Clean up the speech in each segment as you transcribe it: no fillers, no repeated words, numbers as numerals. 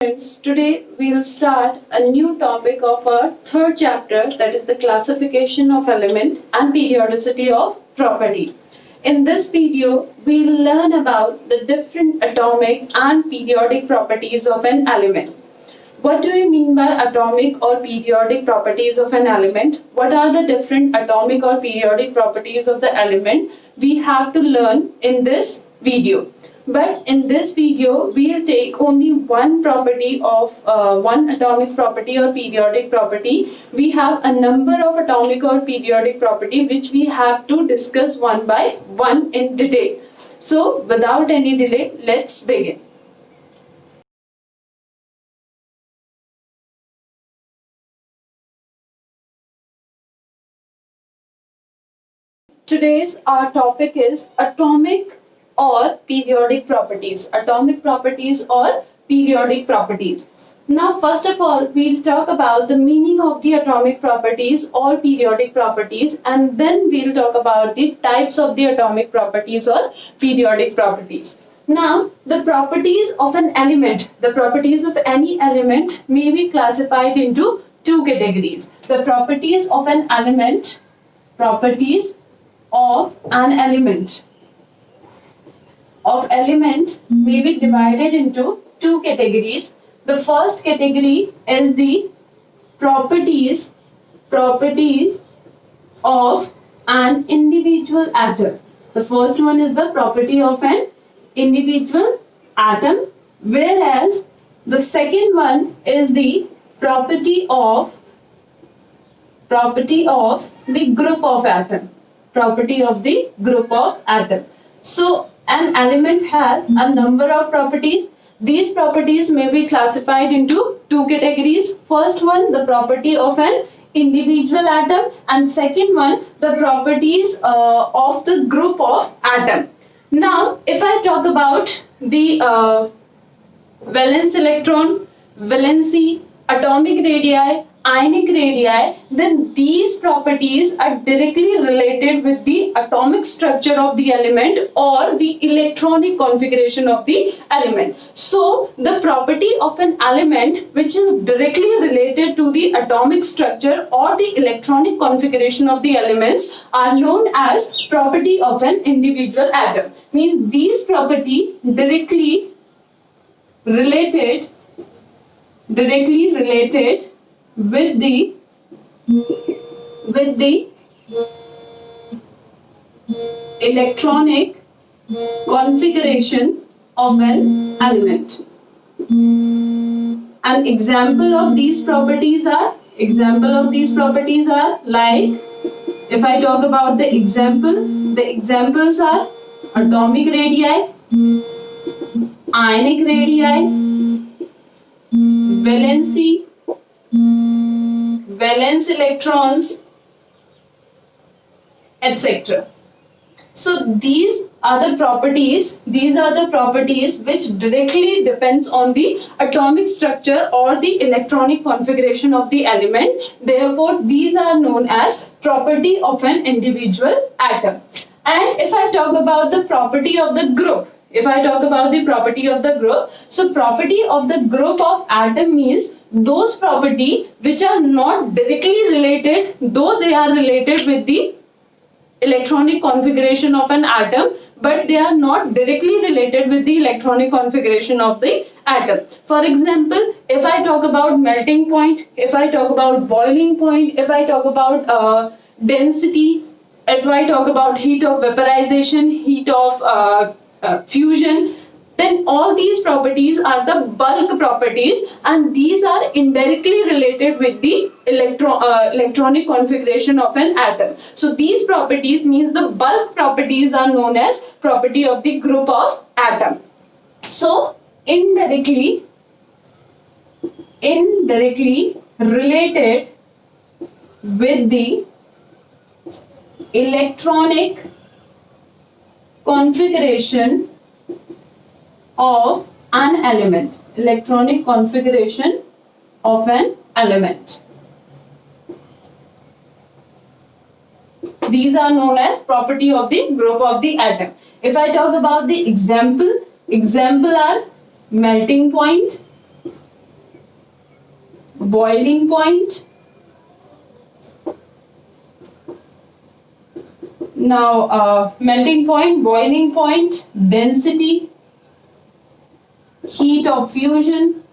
Friends, today we will start a new topic of our third chapter, that is the classification of element and periodicity of property. In this video, we will learn about the different atomic and periodic properties of an element. What do we mean by atomic or periodic properties of an element? What are the different atomic or periodic properties of the element? We have to learn in this video. But in this video, we'll take only one property of one atomic property or periodic property. We have a number of atomic or periodic property which we have to discuss one by one in detail. So without any delay, let's begin. Today's our topic is atomic or periodic properties. Atomic properties or periodic properties. Now, first of all, we'll talk about the meaning of the atomic properties or periodic properties, and then we'll talk about the types of the atomic properties or periodic properties. Now, the properties of an element, the properties of any element may be classified into two categories. The properties of an element, properties of an element may be divided into two categories. The first category is the properties of an individual atom. The first one is the property of an individual atom, whereas the second one is the property of the group of atom. Property of the group of atom. So an element has a number of properties. These properties may be classified into two categories. First one, the property of an individual atom, and second one, the properties of the group of atom. Now, if I talk about the valence electron, valency, atomic radii, ionic radii, then these properties are directly related with the atomic structure of the element or the electronic configuration of the element. So, the property of an element which is directly related to the atomic structure or the electronic configuration of the elements are known as property of an individual atom. Means these property directly related with the electronic configuration of an element. An example of these properties are like, if I talk about the examples are atomic radii, ionic radii, valency, valence electrons, etc. So these are the properties which directly depends on the atomic structure or the electronic configuration of the element. Therefore, these are known as property of an individual atom. And if I talk about the property of the group, so property of the group of atom means those property which are not directly related, though they are related with the electronic configuration of an atom, but they are not directly related with the electronic configuration of the atom. For example, if I talk about melting point, if I talk about boiling point, if I talk about density, if I talk about heat of vaporization, heat of fusion, then all these properties are the bulk properties, and these are indirectly related with the electronic configuration of an atom. So these properties means the bulk properties are known as property of the group of atom. So indirectly related with the electronic configuration of an element. These are known as property of the group of the atom. If I talk about the example are melting point, boiling point. Now, melting point, boiling point, density, heat of fusion,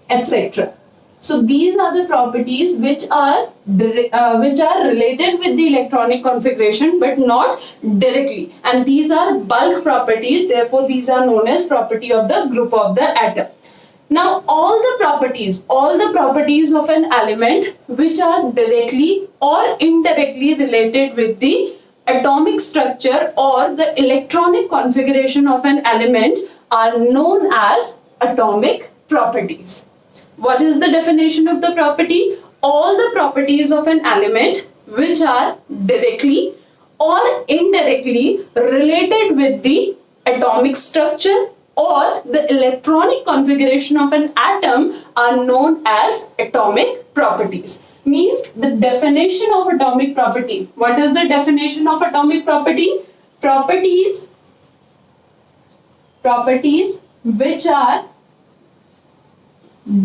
etc. So these are the properties which are related with the electronic configuration but not directly, and these are bulk properties. Therefore, these are known as property of the group of the atom. Now, all the properties of an element which are directly or indirectly related with the atomic structure or the electronic configuration of an element are known as atomic properties. What is the definition of the property? All the properties of an element which are directly or indirectly related with the atomic structure or the electronic configuration of an atom are known as atomic properties. Means the definition of atomic property. What is the definition of atomic property? Properties which are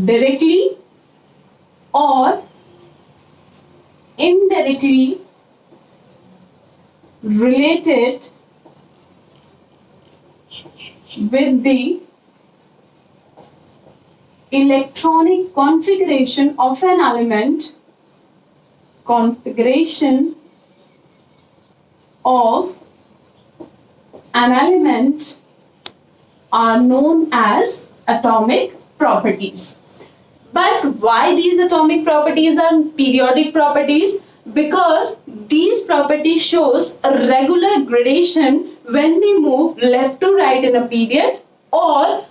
directly or indirectly related with the electronic configuration of an element, are known as atomic properties. But why these atomic properties are periodic properties? Because these properties shows a regular gradation when we move left to right in a period or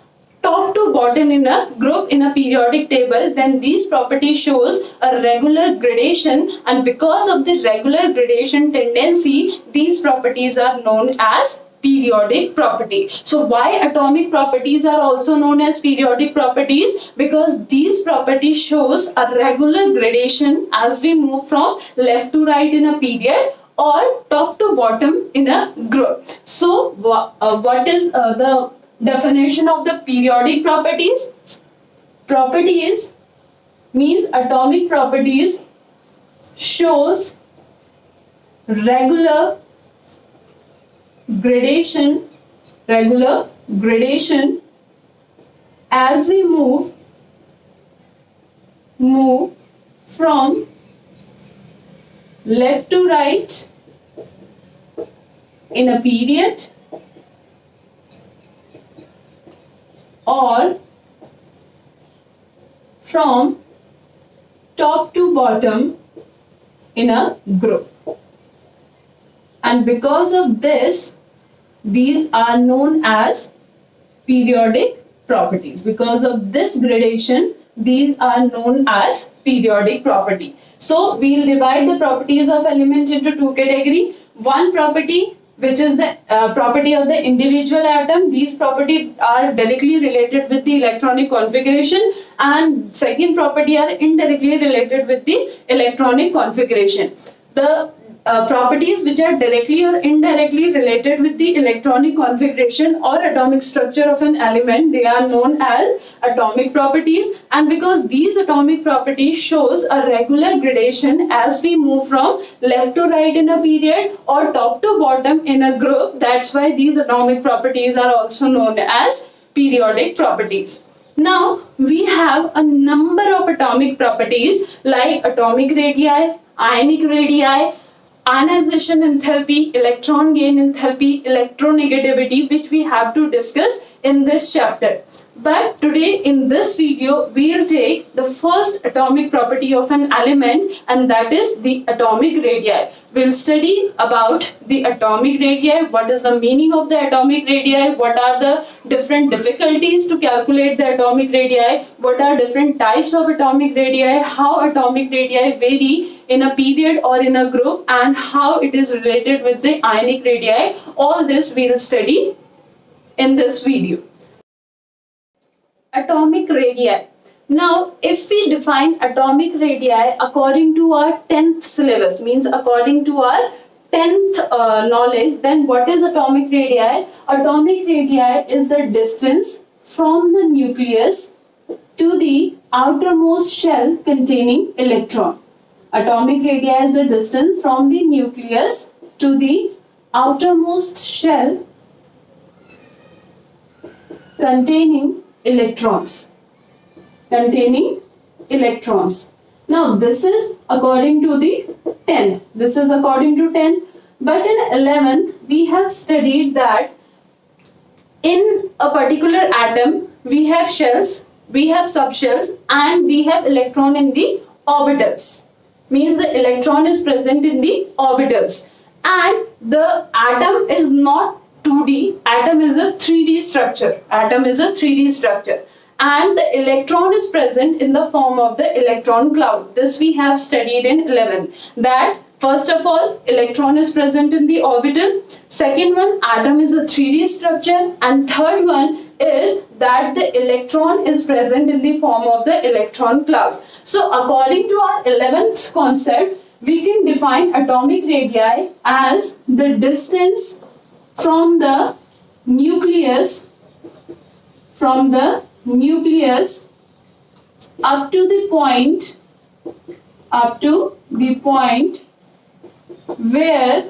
top to bottom in a group in a periodic table. Then these properties shows a regular gradation, and because of the regular gradation tendency, these properties are known as periodic property. So why atomic properties are also known as periodic properties? Because these properties shows a regular gradation as we move from left to right in a period or top to bottom in a group. So what is the definition of the periodic properties? Properties means atomic properties shows regular gradation as we move from left to right in a period or from top to bottom in a group. And because of this, these are known as periodic properties. Because of this gradation, these are known as periodic property. So we'll divide the properties of element into two categories. One property which is the property of the individual atom. These properties are directly related with the electronic configuration, and second property are indirectly related with the electronic configuration. The properties which are directly or indirectly related with the electronic configuration or atomic structure of an element, they are known as atomic properties. And because these atomic properties shows a regular gradation as we move from left to right in a period or top to bottom in a group, that's why these atomic properties are also known as periodic properties. Now we have a number of atomic properties like atomic radii, ionic radii, ionization enthalpy, electron gain enthalpy, electronegativity, which we have to discuss in this chapter. But today in this video, we'll take the first atomic property of an element, and that is the atomic radii. We'll study about the atomic radii, what is the meaning of the atomic radii, what are the different difficulties to calculate the atomic radii, what are different types of atomic radii, how atomic radii vary in a period or in a group, and how it is related with the ionic radii. All this we'll study in this video. Atomic radii. Now, if we define atomic radii according to our 10th syllabus, means according to our 10th knowledge, then what is atomic radii? Atomic radii is the distance from the nucleus to the outermost shell containing electron. Atomic radii is the distance from the nucleus to the outermost shell containing electrons. Containing electrons. Now this is according to the 10th. This is according to 10th. But in 11th, we have studied that in a particular atom, we have shells, we have subshells, and we have electron in the orbitals. Means the electron is present in the orbitals. And the atom is not 2D, atom is a 3D structure. Atom is a 3D structure. And the electron is present in the form of the electron cloud. This we have studied in 11. That first of all, electron is present in the orbital. Second one, atom is a 3D structure. And third one is that the electron is present in the form of the electron cloud. So according to our 11th concept, we can define atomic radii as the distance from the nucleus up to the point where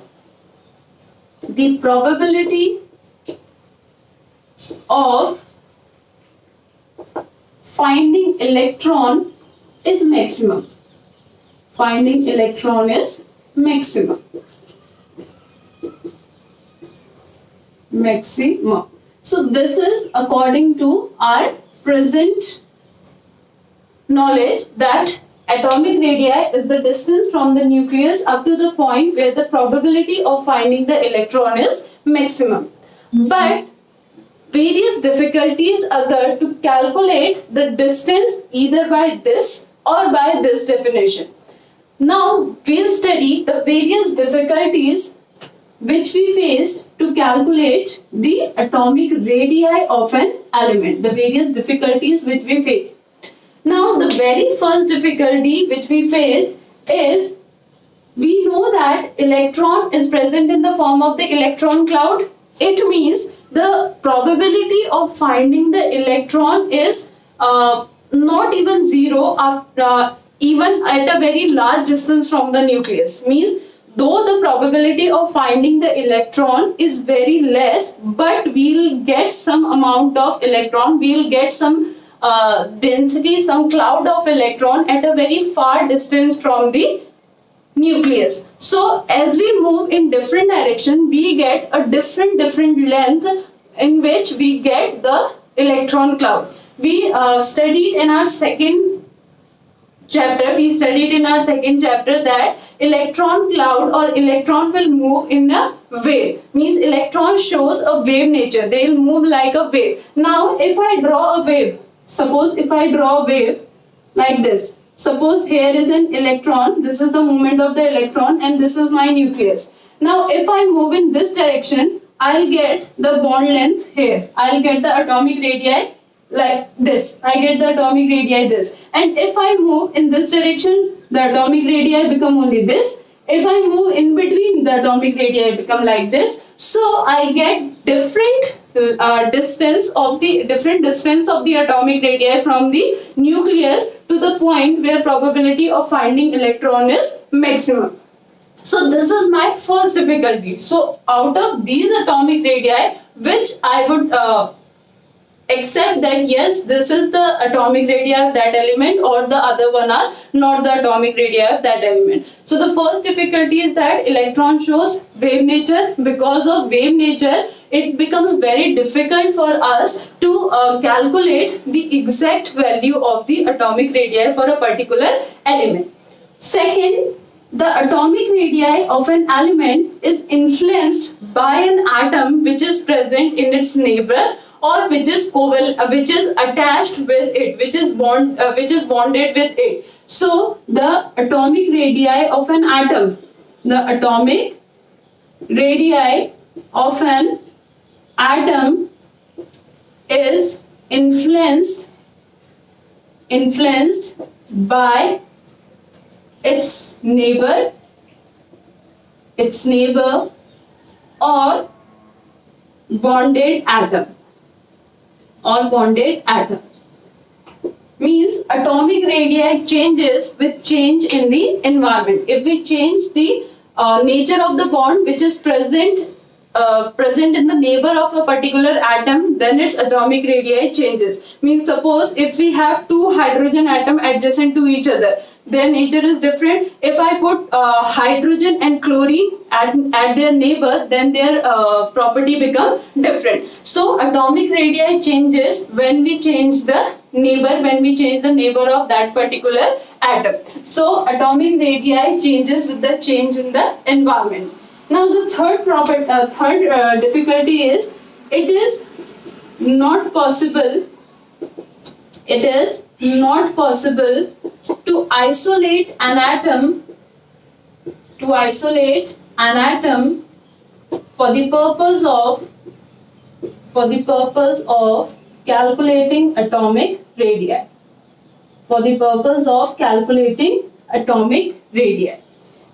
the probability of finding electron is maximum. Finding electron is maximum. So this is according to our present knowledge that atomic radii is the distance from the nucleus up to the point where the probability of finding the electron is maximum. But various difficulties occur to calculate the distance either by this or by this definition. Now we'll study the various difficulties which we faced to calculate the atomic radii of an element. The various difficulties which we faced. Now the very first difficulty which we face is, we know that electron is present in the form of the electron cloud. It means the probability of finding the electron is not even zero after, even at a very large distance from the nucleus. Means though the probability of finding the electron is very less, but we'll get some amount of electron, we'll get some density, some cloud of electron at a very far distance from the nucleus. So as we move in different direction, we get a different length in which we get the electron cloud. We studied in our second chapter that electron cloud or electron will move in a wave. Means electron shows a wave nature. They will move like a wave. Now if I draw a wave, suppose if I draw a wave like this. Suppose here is an electron, this is the movement of the electron and this is my nucleus. Now if I move in this direction, I'll get the bond length here. I'll get the atomic radii like this. I get the atomic radii this. And if I move in this direction, the atomic radii become only this. If I move in between, the atomic radii become like this. So I get different distance of the atomic radii from the nucleus to the point where probability of finding electron is maximum. So this is my first difficulty. So out of these atomic radii, which I would accept that yes, this is the atomic radii of that element, or the other one are not the atomic radii of that element. So the first difficulty is that electron shows wave nature. Because of wave nature, it becomes very difficult for us to calculate the exact value of the atomic radii for a particular element. Second, the atomic radii of an element is influenced by an atom which is present in its neighbor, or which is attached with it, which is bonded with it. So the atomic radii of an atom, is influenced by its neighbor or bonded atom. means atomic radii changes with change in the environment. If we change the nature of the bond which is present in the neighbor of a particular atom, then its atomic radii changes. Means suppose if we have two hydrogen atom adjacent to each other, their nature is different. If I put hydrogen and chlorine at their neighbor, then their property become different. So atomic radii changes when we change the neighbor of that particular atom. So atomic radii changes with the change in the environment. Now the third difficulty is it is not possible to isolate an atom for the purpose of calculating atomic radii.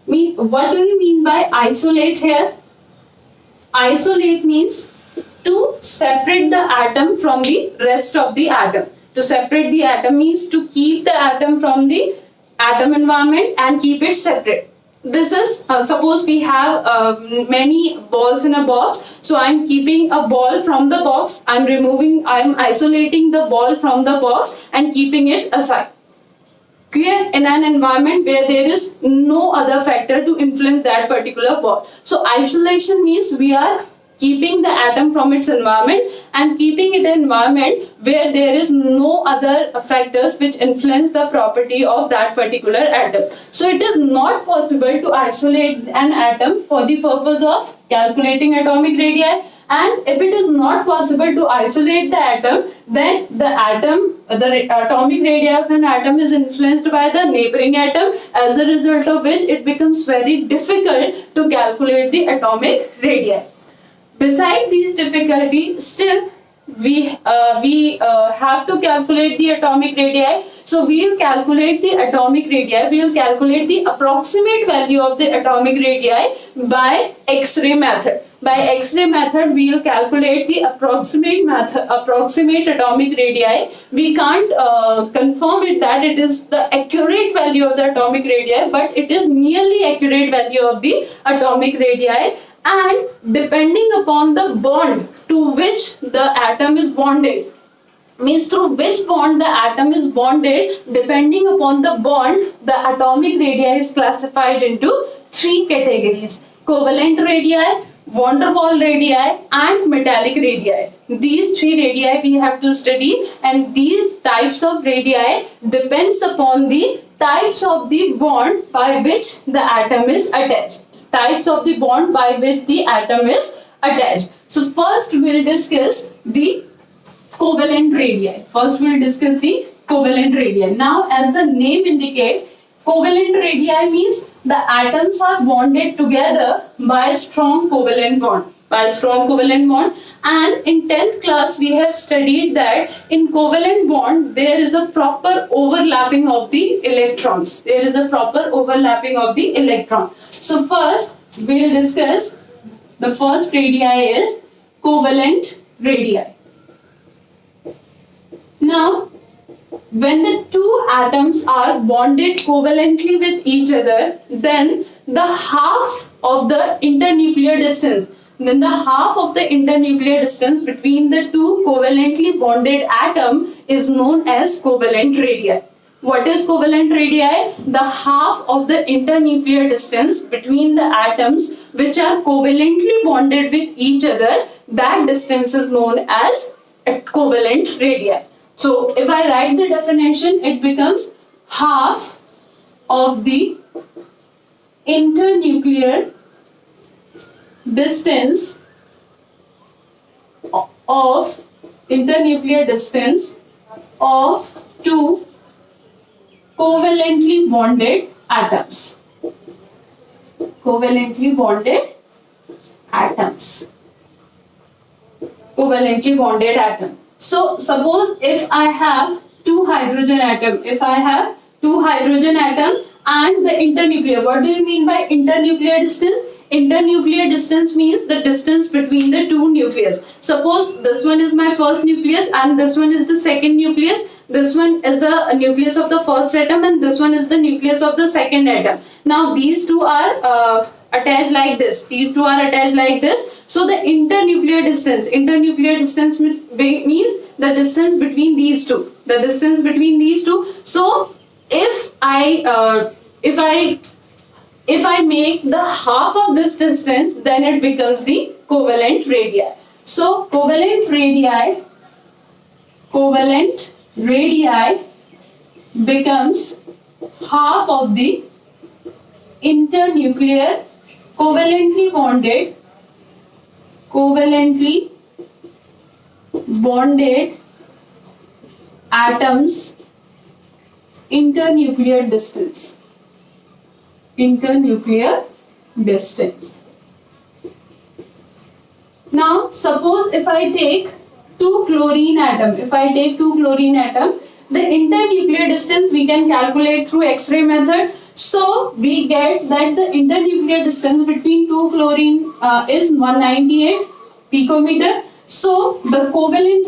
What do you mean by isolate here? Isolate means to separate the atom from the rest of the atom. To separate the atom means to keep the atom from the atom environment and keep it separate. This is suppose we have many balls in a box. So I am keeping a ball from the box. I am isolating the ball from the box and keeping it aside. Clear? In an environment where there is no other factor to influence that particular ball. So isolation means we are keeping the atom from its environment and keeping it an environment where there is no other factors which influence the property of that particular atom. So it is not possible to isolate an atom for the purpose of calculating atomic radii. And if it is not possible to isolate the atom, then the atomic radii of an atom is influenced by the neighboring atom, as a result of which it becomes very difficult to calculate the atomic radii. Besides these difficulties, still we have to calculate the atomic radii. So we will calculate the atomic radii. We will calculate the approximate value of the atomic radii by X-ray method. By X-ray method, we will calculate the approximate atomic radii. We can't confirm it that it is the accurate value of the atomic radii, but it is nearly accurate value of the atomic radii. And depending upon the bond to which the atom is bonded, means through which bond the atom is bonded, depending upon the bond, the atomic radii is classified into three categories: covalent radii, van der Waals radii, and metallic radii. These three radii we have to study, and these types of radii depends upon the types of the bond by which the atom is attached. So first we'll discuss the covalent radii. Now, as the name indicates, covalent radii means the atoms are bonded together by a strong covalent bond. And in 10th class we have studied that in covalent bond there is a proper overlapping of the electrons. So first we'll discuss the first radii is covalent radii. Now, when the two atoms are bonded covalently with each other, then the half of the internuclear distance between the two covalently bonded atoms is known as covalent radii. What is covalent radii? The half of the internuclear distance between the atoms which are covalently bonded with each other, that distance is known as covalent radii. So if I write the definition, it becomes half of the internuclear distance of two covalently bonded atoms. Covalently bonded atom. So suppose if I have two hydrogen atom and the internuclear, what do you mean by internuclear distance? internuclear distance means the distance between the two nucleus. Suppose this one is my first nucleus and this one is the second nucleus. This one is the nucleus of the first atom and this one is the nucleus of the second atom. Now these two are attached like this. These two are attached like this. So the internuclear distance means the distance between these two. The distance between these two. So if I make the half of this distance, then it becomes the covalent radii. So covalent radii becomes half of the internuclear covalently bonded atoms internuclear distance. Now suppose if I take two chlorine atom, the internuclear distance we can calculate through X-ray method. So we get that the internuclear distance between two chlorine is 198 picometer. So the covalent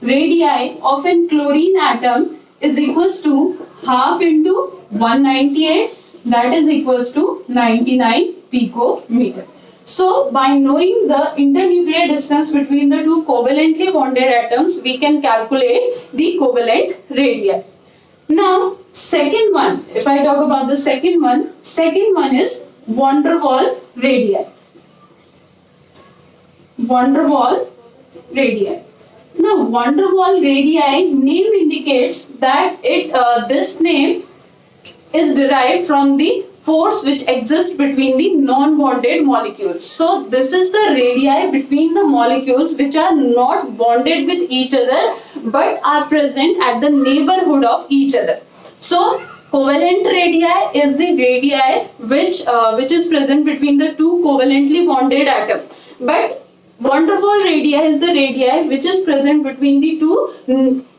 radii of a chlorine atom is equals to half into 198, that is equals to 99 picometer. So by knowing the internuclear distance between the two covalently bonded atoms, we can calculate the covalent radii. Now second one, if I talk about the second one is van der Waals radii. Now van der Waals radii name indicates that this name is derived from the force which exists between the non-bonded molecules. So this is the radii between the molecules which are not bonded with each other but are present at the neighborhood of each other. So covalent radii is the radii which is present between the two covalently bonded atoms. But van der Waals radii is the radii which is present between the two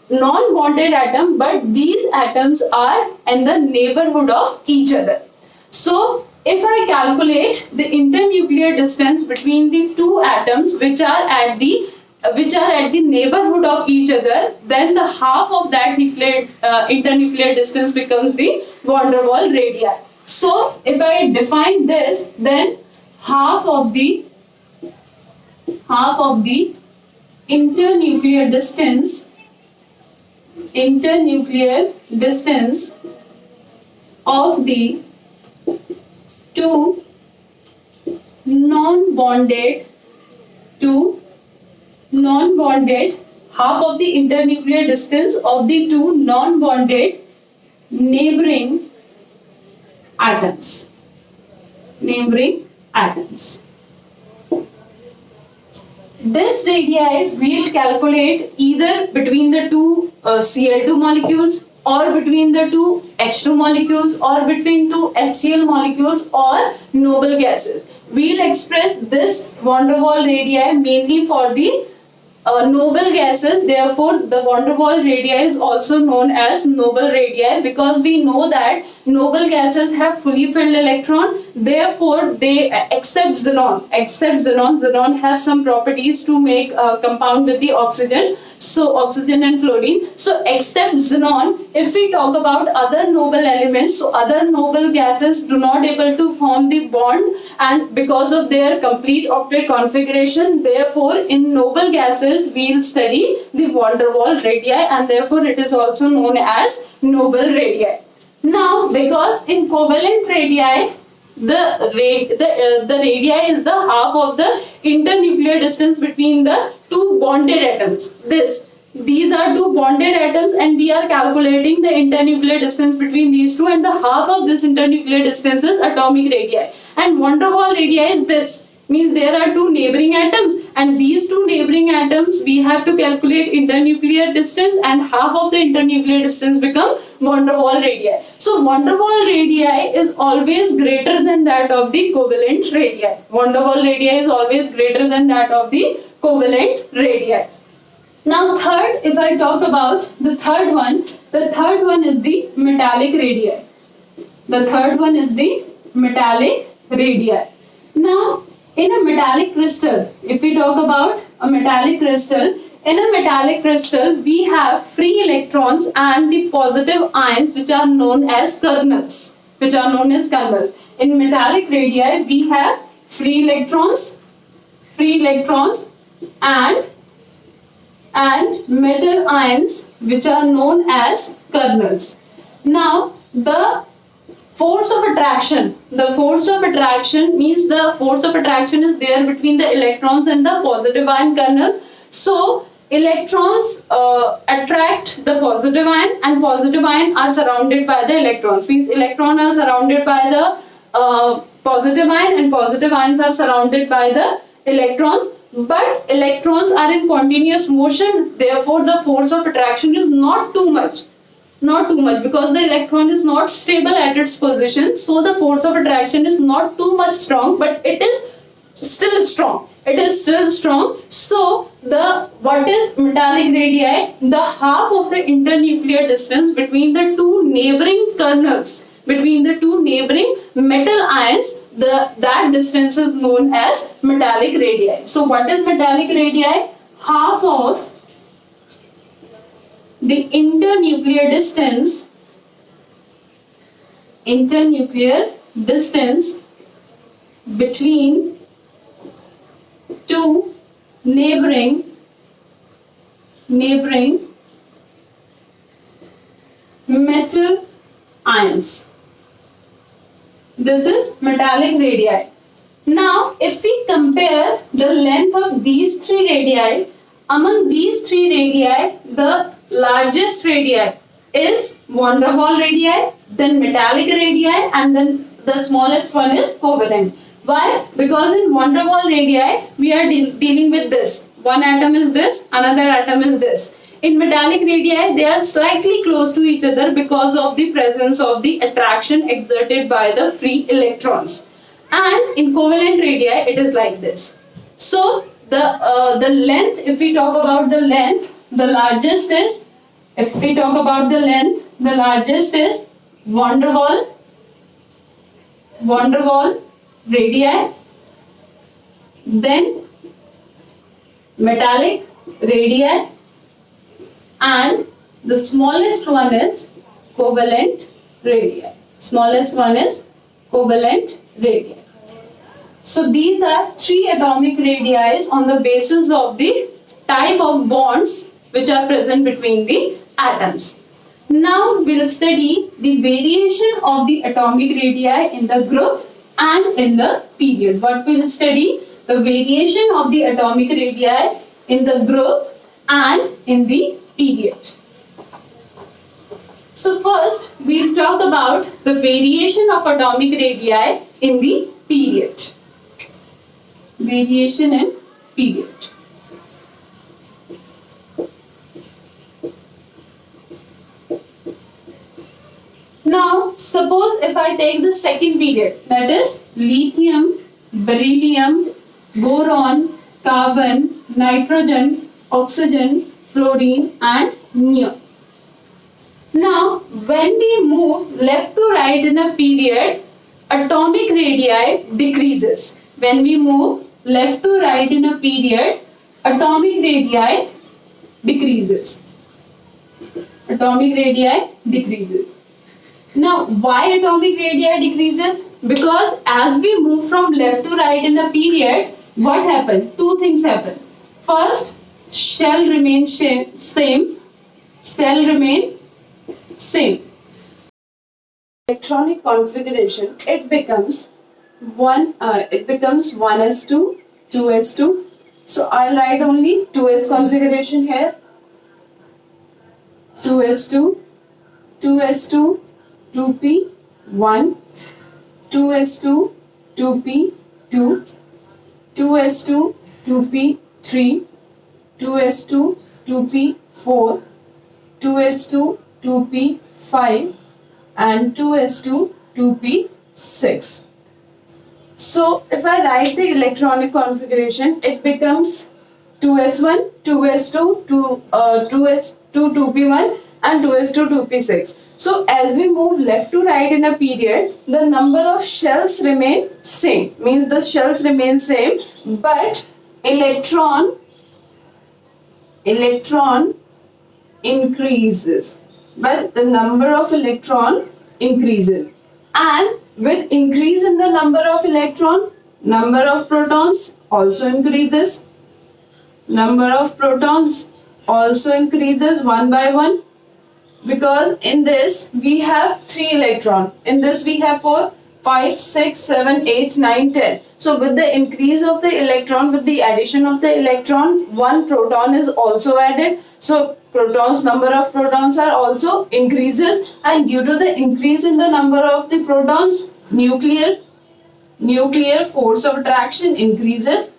non-bonded atoms, but these atoms are in the neighborhood of each other. So if I calculate the internuclear distance between the two atoms which are at the neighborhood of each other, then the half of that internuclear distance becomes the van der Waals radii. So if I define this, then half of the internuclear distance of the two non-bonded, half of the internuclear distance of the two non-bonded neighboring atoms. This radii we'll calculate either between the two Cl2 molecules, or between the two H2 molecules, or between two HCl molecules, or noble gases. We'll express this van der Waals radii mainly for the noble gases. Therefore, the van der Waals radii is also known as noble radii, because we know that noble gases have fully filled electron. Therefore, they except xenon. Xenon have some properties to make a compound with the oxygen. So oxygen and fluorine. So except xenon, if we talk about other noble elements, so other noble gases do not able to form the bond, and because of their complete octet configuration, therefore in noble gases we'll study the van der Waals radii, and therefore it is also known as noble radii. Now because in covalent radii, the radii is the half of the internuclear distance between the two bonded atoms. These are two bonded atoms, and we are calculating the internuclear distance between these two, and the half of this internuclear distance is atomic radii. And van der Waals radii is this. Means there are two neighboring atoms, and these two neighboring atoms we have to calculate internuclear distance, and half of the internuclear distance become van der Waals radii. So van der Waals radii is always greater than that of the covalent radii. Van der Waals radii is always greater than that of the covalent radii. Now third, if I talk about the third one is the metallic radii. The third one is the metallic radii. Now, in a metallic crystal, if we talk about a metallic crystal, in a metallic crystal, we have free electrons and the positive ions which are known as kernels. In metallic radii, we have free electrons and metal ions which are known as kernels. Now, the force of attraction means the force of attraction is there between the electrons and the positive ion kernels. So electrons attract the positive ion, and positive ion are surrounded by the electrons, means electrons are surrounded by the positive ion and positive ions are surrounded by the electrons, but electrons are in continuous motion, therefore the force of attraction is not too much because the electron is not stable at its position, so the force of attraction is not too much strong, but it is still strong. So what is metallic radii? The half of the internuclear distance between the two neighboring kernels, between the two neighboring metal ions, that distance is known as metallic radii. So what is metallic radii? Half of the internuclear distance between two neighboring metal ions. This is metallic radii. Now, if we compare the length of these three radii, among these three radii, the largest radii is van der Waals radii, then metallic radii, and then the smallest one is covalent. Why? Because in van der Waals radii, we are dealing with this. One atom is this, another atom is this. In metallic radii, they are slightly close to each other because of the presence of the attraction exerted by the free electrons. And in covalent radii, it is like this. So, the length, if we talk about the length, the largest is, van der Waals radii, then metallic radii, and the smallest one is covalent radii. So these are three atomic radii on the basis of the type of bonds which are present between the atoms. Now we'll study the variation of the atomic radii in the group and in the period. What we'll study? The variation of the atomic radii in the group and in the period. So first we'll talk about the variation of atomic radii in the period. Variation in period. Now, suppose if I take the second period, that is lithium, beryllium, boron, carbon, nitrogen, oxygen, fluorine and neon. Now, when we move left to right in a period, atomic radii decreases. When we move left to right in a period, atomic radii decreases. Now, why atomic radii decreases? Because as we move from left to right in a period, what happens? Two things happen. First, shell remain same. Electronic configuration, it becomes 1s2, 2s2. So I'll write only 2s configuration here. 2s2, 2s2, 2p, 1, 2s2, 2p, 2, 2s2, 2p, 3, 2s2, 2p, 4, 2s2, 2p, 5 and 2s2, 2p, 6. So if I write the electronic configuration, it becomes 2s1, 2s2, 2s2, 2p1, and 2s2 2p6. So as we move left to right in a period, the number of shells remain same. Means the shells remain same, but electron increases. But the number of electron increases. And with increase in the number of electron, number of protons also increases. Number of protons also increases one by one, because in this we have 3 electrons. In this we have 4, 5, 6, 7, 8, 9, 10. So with the increase of the electron, with the addition of the electron, 1 proton is also added. So protons, number of protons are also increases, and due to the increase in the number of the protons, nuclear force of attraction increases.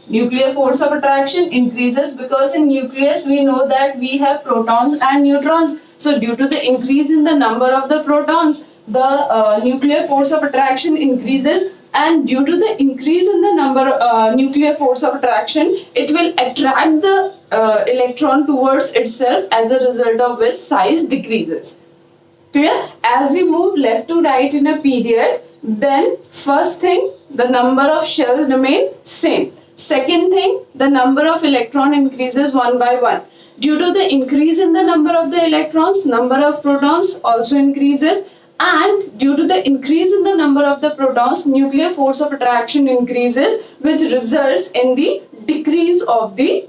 Nuclear force of attraction increases because in nucleus we know that we have protons and neutrons. So due to the increase in the number of the protons, the nuclear force of attraction increases, and due to the increase in the nuclear force of attraction, it will attract the electron towards itself, as a result of which size decreases. Clear? As we move left to right in a period, then first thing, the number of shells remain same. Second thing, the number of electron increases one by one. Due to the increase in the number of the electrons, number of protons also increases, and due to the increase in the number of the protons, nuclear force of attraction increases, which results in the decrease of the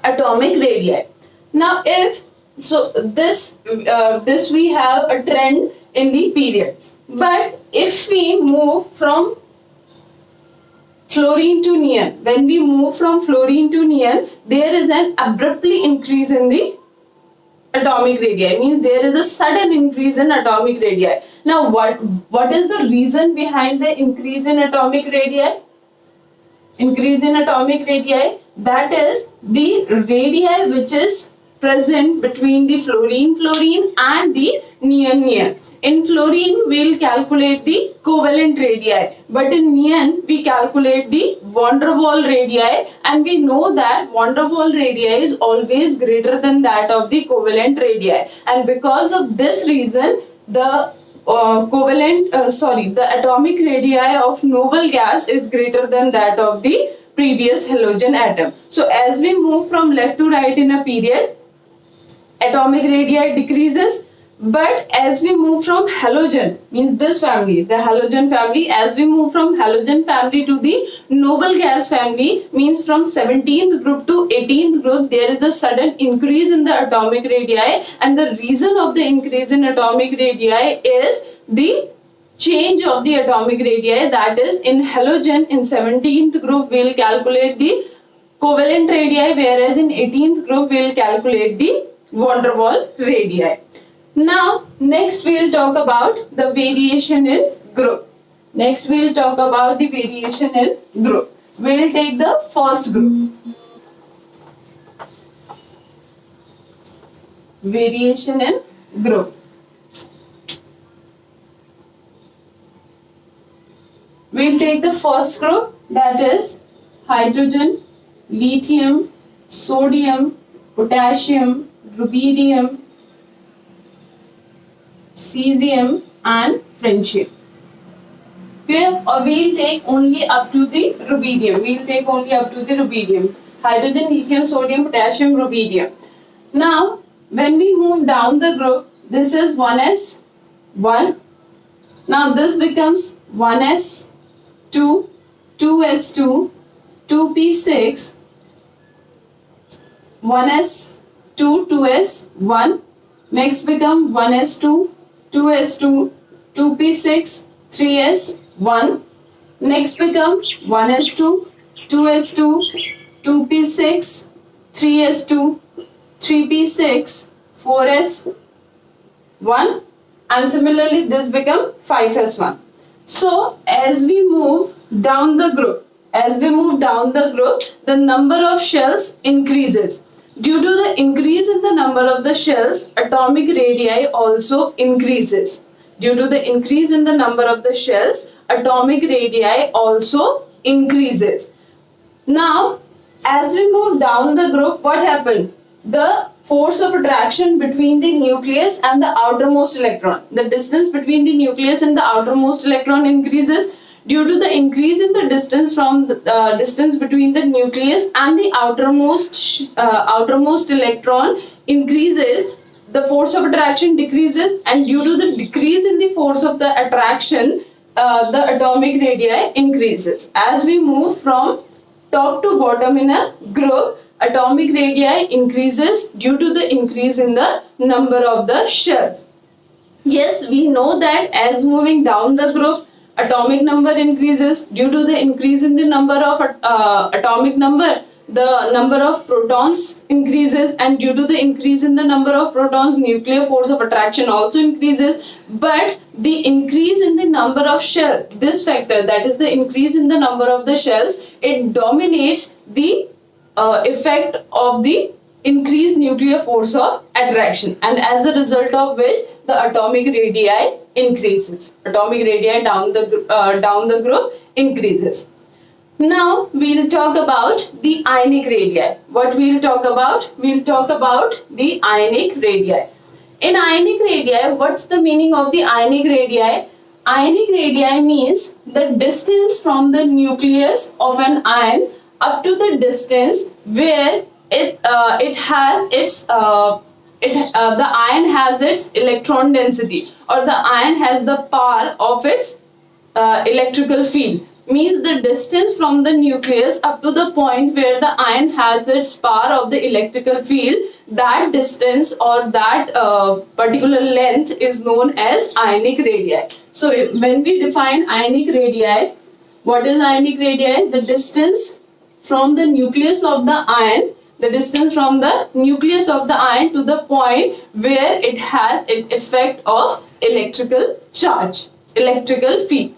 atomic radii. Now this we have a trend in the period. But if we move from fluorine to neon, when we move from fluorine to neon, there is an abruptly increase in the atomic radii. Means there is a sudden increase in atomic radii. Now what is the reason behind the increase in atomic radii? Increase in atomic radii, that is the radii which is present between the fluorine and the neon. In fluorine we will calculate the covalent radii, but in neon we calculate the van der Waals radii, and we know that van der Waals radii is always greater than that of the covalent radii, and because of this reason the the atomic radii of noble gas is greater than that of the previous halogen atom. So as we move from left to right in a period, atomic radii decreases, but as we move from halogen, means this family, the halogen family, as we move from halogen family to the noble gas family, means from 17th group to 18th group, there is a sudden increase in the atomic radii, and the reason of the increase in atomic radii is the change of the atomic radii. That is, in halogen, in 17th group we will calculate the covalent radii, whereas in 18th group we will calculate the van der Waals radii. Now next we will talk about the variation in group. Next we will talk about the variation in group. We will take the first group. Variation in group. We will take the first group, that is hydrogen, lithium, sodium, potassium, rubidium, cesium and francium. Clear? Or we will take only up to the rubidium. We will take only up to the rubidium. Hydrogen, lithium, sodium, potassium, rubidium. Now when we move down the group, this is 1s1. Now this becomes 1s2, 2s2, 2p6, 1s2, 2s1. Next become 1s2, 2s2, 2p6, 3s1. Next become 1s2, 2s2, 2p6, 3s2, 3p6, 4s1, and similarly this become 5s1. So as we move down the group, the number of shells increases. Due to the increase in the number of the shells, atomic radii also increases. Due to the increase in the number of the shells, atomic radii also increases. Now, as we move down the group, what happened? The force of attraction between the nucleus and the outermost electron. The distance between the nucleus and the outermost electron increases. Due to the increase in the distance from the distance between the nucleus and the outermost electron increases, the force of attraction decreases, and due to the decrease in the force of the attraction, the atomic radii increases. As we move from top to bottom in a group, atomic radii increases due to the increase in the number of the shells. Yes, we know that as moving down the group, atomic number increases. Due to the increase in the number of atomic number, the number of protons increases, and due to the increase in the number of protons, nuclear force of attraction also increases. But the increase in the number of shells, this factor, that is the increase in the number of the shells, it dominates the effect of the increased nuclear force of attraction, and as a result of which the atomic radii increases. Atomic radii down the group increases. Now we'll talk about the ionic radii. What we'll talk about? We'll talk about the ionic radii. In ionic radii, what's the meaning of the ionic radii? Ionic radii means the distance from the nucleus of an ion up to the distance where the ion has its electron density, or the ion has the power of its electrical field. Means the distance from the nucleus up to the point where the ion has its power of the electrical field, that distance or that particular length is known as ionic radii. So when we define ionic radii, what is ionic radii? The distance from the nucleus of the ion, the distance from the nucleus of the ion to the point where it has an effect of electrical charge, electrical field.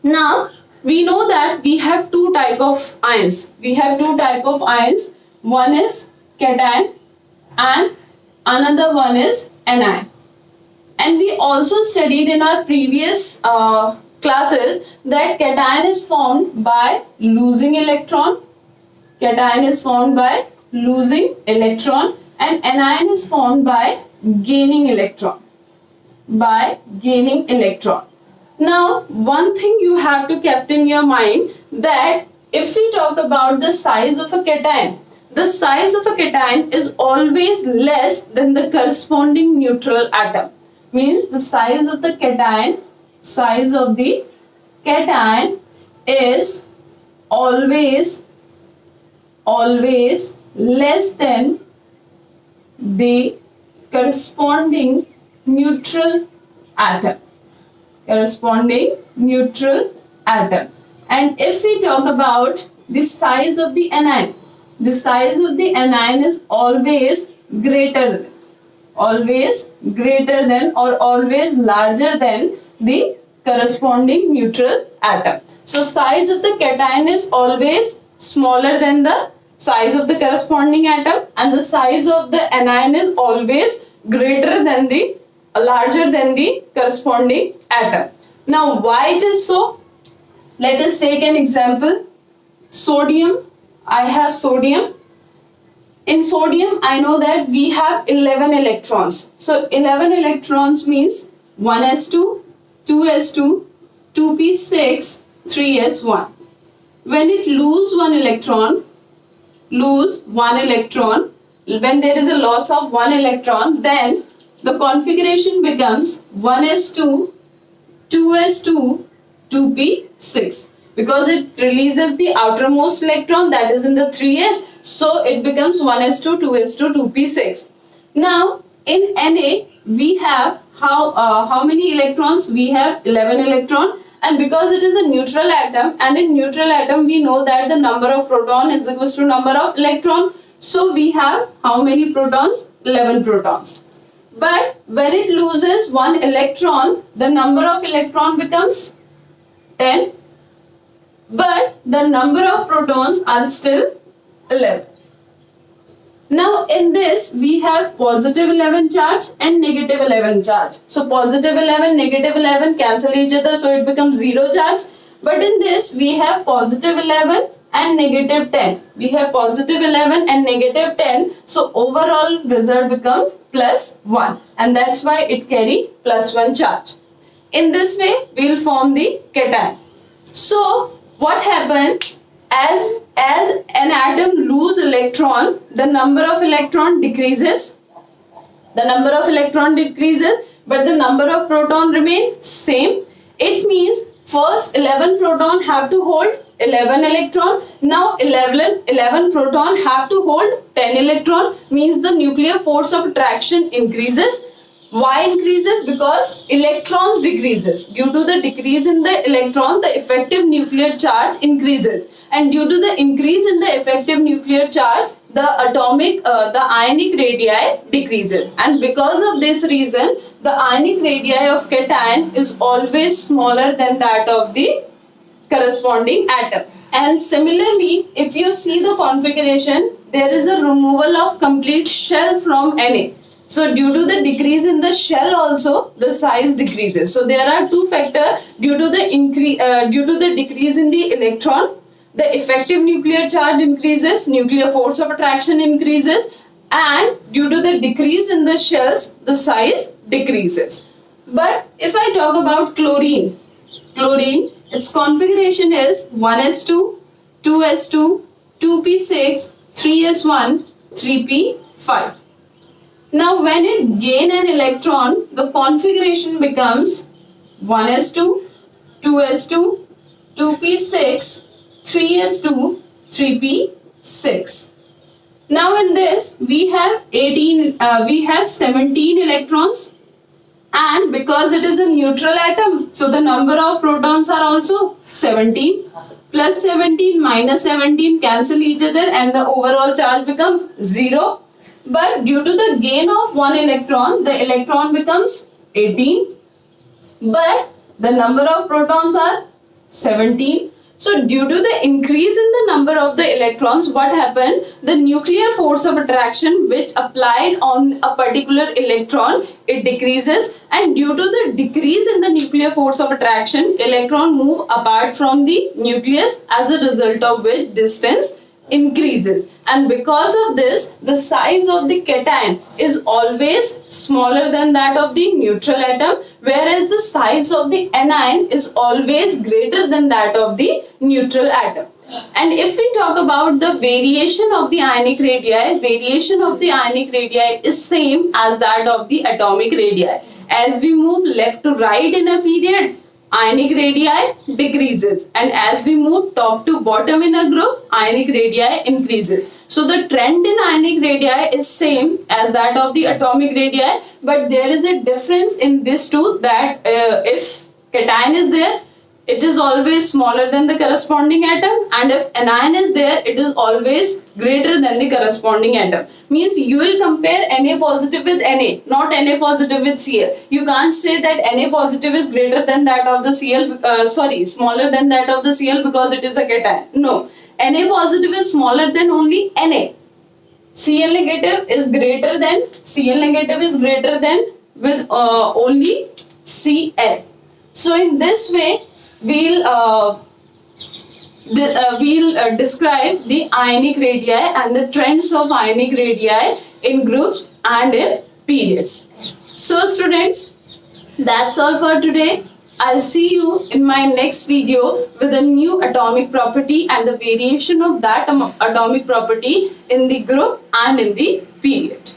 Now, we know that we have two types of ions. We have two types of ions. One is cation and another one is anion. And we also studied in our previous classes that cation is formed by losing electron. Cation is formed by losing electron, and anion is formed by gaining electron. By gaining electron. Now, one thing you have to keep in your mind, that if we talk about the size of a cation, the size of a cation is always less than the corresponding neutral atom. Means the size of the cation is always less than the corresponding neutral atom. Corresponding neutral atom. And if we talk about the size of the anion, the size of the anion is always greater than or always larger than the corresponding neutral atom. So size of the cation is always smaller than the size of the corresponding atom, and the size of the anion is always larger than the corresponding atom. Now, why it is so? Let us take an example. Sodium. I have sodium. In sodium, I know that we have 11 electrons. So 11 electrons means 1s2, 2s2, 2p6, 3s1. When it lose one electron, when there is a loss of one electron, then the configuration becomes 1s2, 2s2, 2p6. Because it releases the outermost electron, that is in the 3s, so it becomes 1s2, 2s2, 2p6. Now, in Na, we have how many electrons? We have 11 electrons. And because it is a neutral atom, and in neutral atom we know that the number of proton is equal to number of electron. So we have how many protons? 11 protons. But when it loses one electron, the number of electron becomes 10. But the number of protons are still 11. Now in this we have positive 11 charge and negative 11 charge. So positive 11, negative 11 cancel each other, so it becomes 0 charge. But in this we have positive 11 and negative 10. We have positive 11 and negative 10. So overall result becomes plus 1. And that's why it carry plus 1 charge. In this way, we will form the cation. So what happens as an atom lose electron, the number of electron decreases. The number of electron decreases, but the number of proton remain same. It means first 11 proton have to hold 11 electron. Now 11 proton have to hold 10 electron. Means the nuclear force of attraction increases. Why increases? Because electrons decreases. Due to the decrease in the electron, the effective nuclear charge increases. And due to the increase in the effective nuclear charge, the ionic radii decreases. And because of this reason, the ionic radii of cation is always smaller than that of the corresponding atom. And similarly, if you see the configuration, there is a removal of complete shell from Na. So due to the decrease in the shell also, the size decreases. So there are two factors. Due to the decrease in the electron, the effective nuclear charge increases, nuclear force of attraction increases, and due to the decrease in the shells, the size decreases. But if I talk about chlorine, its configuration is 1s2, 2s2, 2p6, 3s1, 3p5. Now when it gain an electron, the configuration becomes 1s2, 2s2, 2p6, 3s2, 3p6. Now in this we have 17 electrons, and because it is a neutral atom, so the number of protons are also 17. Plus 17 minus 17 cancel each other and the overall charge becomes 0. But due to the gain of one electron, the electron becomes 18. But the number of protons are 17. So due to the increase in the number of the electrons, what happened? The nuclear force of attraction which applied on a particular electron, it decreases, and due to the decrease in the nuclear force of attraction, electron move apart from the nucleus, as a result of which distance increases. And because of this, the size of the cation is always smaller than that of the neutral atom, whereas the size of the anion is always greater than that of the neutral atom. And if we talk about the variation of the ionic radii, variation of the ionic radii is same as that of the atomic radii. As we move left to right in a period, ionic radii decreases, and as we move top to bottom in a group, ionic radii increases. So the trend in ionic radii is same as that of the atomic radii, but there is a difference in this too, that if cation is there, it is always smaller than the corresponding atom, and if anion is there, it is always greater than the corresponding atom. Means you will compare Na positive with Na, not Na positive with Cl. You can't say that Na positive is greater than that of the Cl, smaller than that of the Cl because it is a cation. No, Na positive is smaller than only Na. Cl negative is greater than with only Cl. So in this way, we'll describe the ionic radii and the trends of ionic radii in groups and in periods. So students, that's all for today. I'll see you in my next video with a new atomic property and the variation of that atomic property in the group and in the period.